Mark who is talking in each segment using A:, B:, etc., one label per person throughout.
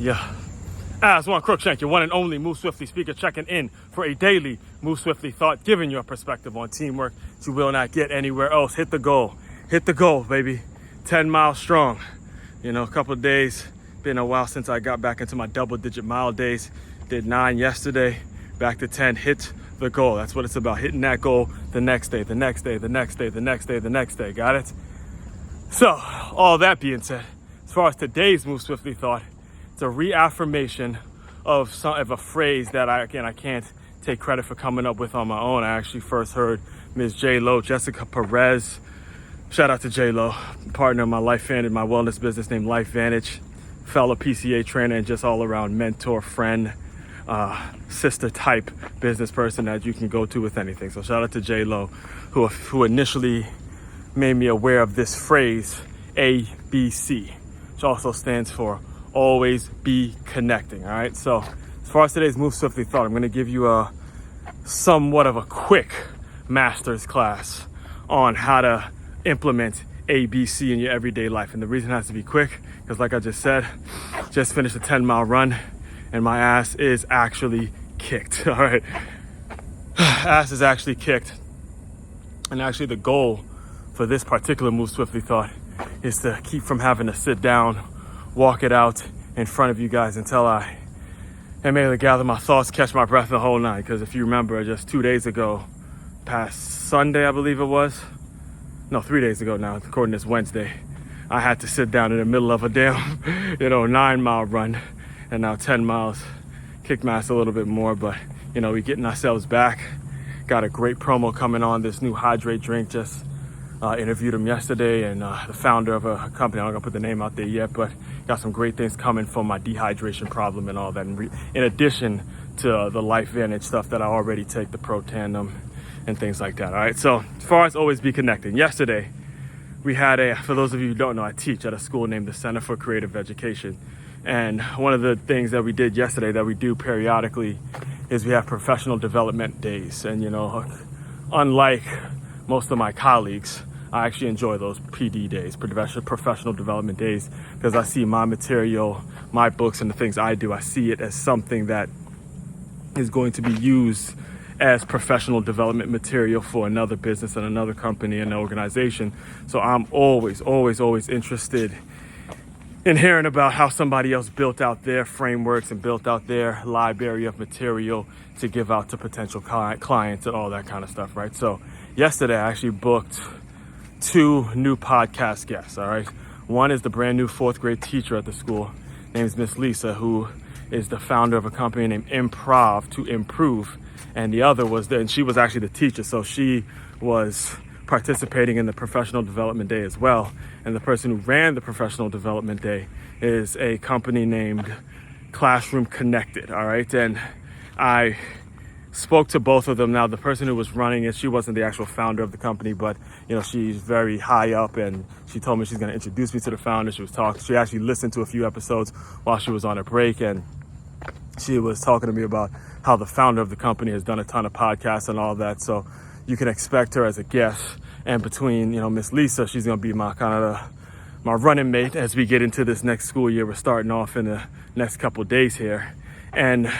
A: Yeah. Aswand, Cruickshank, your one and only Move Swiftly speaker, checking in for a daily Move Swiftly thought, giving you a perspective on teamwork that you will not get anywhere else. Hit the goal. Hit the goal, baby. 10 miles strong. You know, a couple of days. Been a while since I got back into my double-digit mile days. Did 9 yesterday. Back to 10. Hit the goal. That's what it's about. Hitting that goal the next day, the next day, the next day, the next day, the next day. Got it? So, all that being said, as far as today's Move Swiftly thought, it's a reaffirmation of a phrase that I can't take credit for coming up with on my own. I actually first heard Ms. 𝐿, Jessica Perez. Shout out to 𝐿, partner in my life vantage, my wellness business named Life Vantage, fellow PCA trainer and just all around mentor, friend, sister type business person that you can go to with anything. So shout out to 𝐿, who initially made me aware of this phrase, ABC, which also stands for always be connecting. All right, so as far as today's Move Swiftly thought, I'm going to give you a somewhat of a quick master's class on how to implement ABC in your everyday life. And the reason it has to be quick, because like I just said, just finished a 10-mile run and my ass is actually kicked. All right, ass is actually kicked. And actually the goal for this particular Move Swiftly thought is to keep from having to sit down, walk it out in front of you guys until I am able to gather my thoughts, catch my breath the whole night. Because if you remember, just 2 days ago, past Sunday, I believe it was, no, 3 days ago now, according to this Wednesday, I had to sit down in the middle of a damn, 9-mile run, and now 10 miles, kicked my ass a little bit more, but we getting ourselves back. Got a great promo coming on this new hydrate drink. Just interviewed him yesterday, and the founder of a company, I'm not gonna put the name out there yet, but got some great things coming for my dehydration problem and all that. In addition to the Life Vantage stuff that I already take, the Pro Tandem and things like that. All right, so as far as always be connecting, yesterday we had for those of you who don't know, I teach at a school named the Center for Creative Education. And one of the things that we did yesterday that we do periodically is we have professional development days. And unlike most of my colleagues, I actually enjoy those PD days, professional development days, because I see my material, my books, and the things I do, I see it as something that is going to be used as professional development material for another business and another company and organization. So I'm always interested in hearing about how somebody else built out their frameworks and built out their library of material to give out to potential clients and all that kind of stuff, right? So yesterday I actually booked 2 new podcast guests, all right? One is the brand new 4th grade teacher at the school. Named is Miss Lisa, who is the founder of a company named Improv to Improve. And the other and she was actually the teacher, so she was participating in the professional development day as well. And the person who ran the professional development day is a company named Classroom Connected, all right? And I spoke to both of them. Now, the person who was running it, she wasn't the actual founder of the company, but she's very high up, and she told me she's going to introduce me to the founder. She actually listened to a few episodes while she was on a break, and she was talking to me about how the founder of the company has done a ton of podcasts and all that. So you can expect her as a guest. And between Miss Lisa, she's going to be my running mate as we get into this next school year. We're starting off in the next couple of days here. And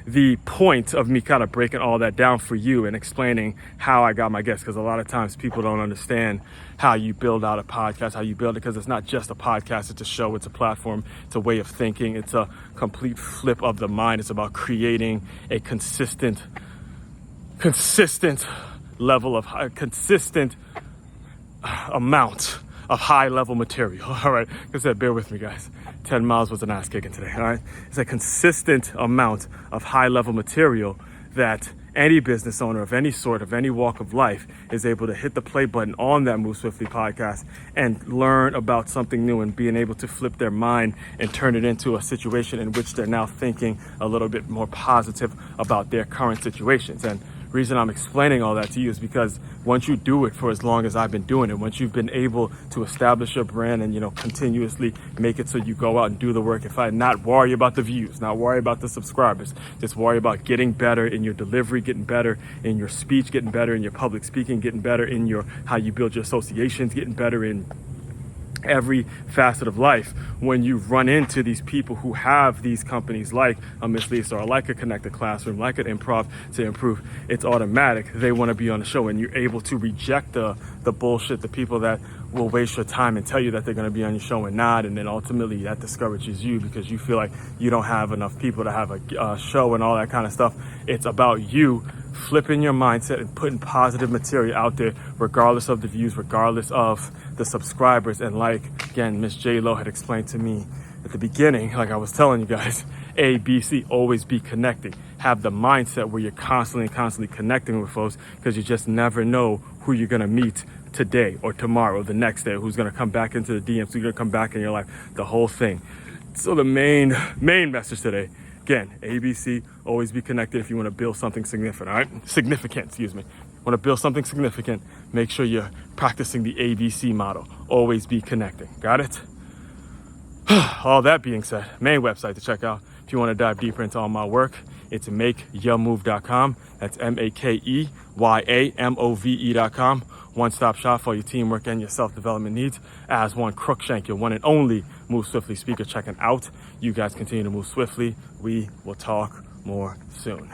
A: the point of me kind of breaking all that down for you and explaining how I got my guests, because a lot of times people don't understand how you build out a podcast, how you build it, because it's not just a podcast, it's a show, it's a platform, it's a way of thinking, it's a complete flip of the mind. It's about creating a consistent level of consistent amount of high level material. All right, like I said, bear with me, guys. 10 miles was an ass kicking today. All right, it's a consistent amount of high level material that any business owner of any sort, of any walk of life, is able to hit the play button on that Move Swiftly podcast and learn about something new and being able to flip their mind and turn it into a situation in which they're now thinking a little bit more positive about their current situations. And reason I'm explaining all that to you is because once you do it for as long as I've been doing it, once you've been able to establish your brand and continuously make it so you go out and do the work, if I not worry about the views, not worry about the subscribers, just worry about getting better in your delivery, getting better in your speech, getting better in your public speaking, getting better in your how you build your associations, getting better in every facet of life. When you run into these people who have these companies like a Miss Lisa or like a Connected Classroom, like an Improv to Improve, it's automatic. They want to be on the show, and you're able to reject the bullshit, the people that will waste your time and tell you that they're going to be on your show and not, and then ultimately that discourages you because you feel like you don't have enough people to have a show and all that kind of stuff. It's about you flipping your mindset and putting positive material out there, regardless of the views, regardless of the subscribers. And like, again, Miss J-Lo had explained to me at the beginning, like I was telling you guys, ABC, always be connecting. Have the mindset where you're constantly connecting with folks, because you just never know who you're going to meet today or tomorrow, the next day, who's going to come back into the DMs, who's going to come back in your life, the whole thing. So the main message today, again, ABC, always be connected if you want to build something significant, all right? Excuse me. Want to build something significant, make sure you're practicing the ABC model. Always be connecting. Got it? All that being said, main website to check out if you want to dive deeper into all my work, it's makeyourmove.com. That's makeyourmove.com. One-stop shop for your teamwork and your self-development needs. Aswand Cruickshank, your one and only Move Swiftly speaker, checking out. You guys continue to move swiftly. We will talk more soon.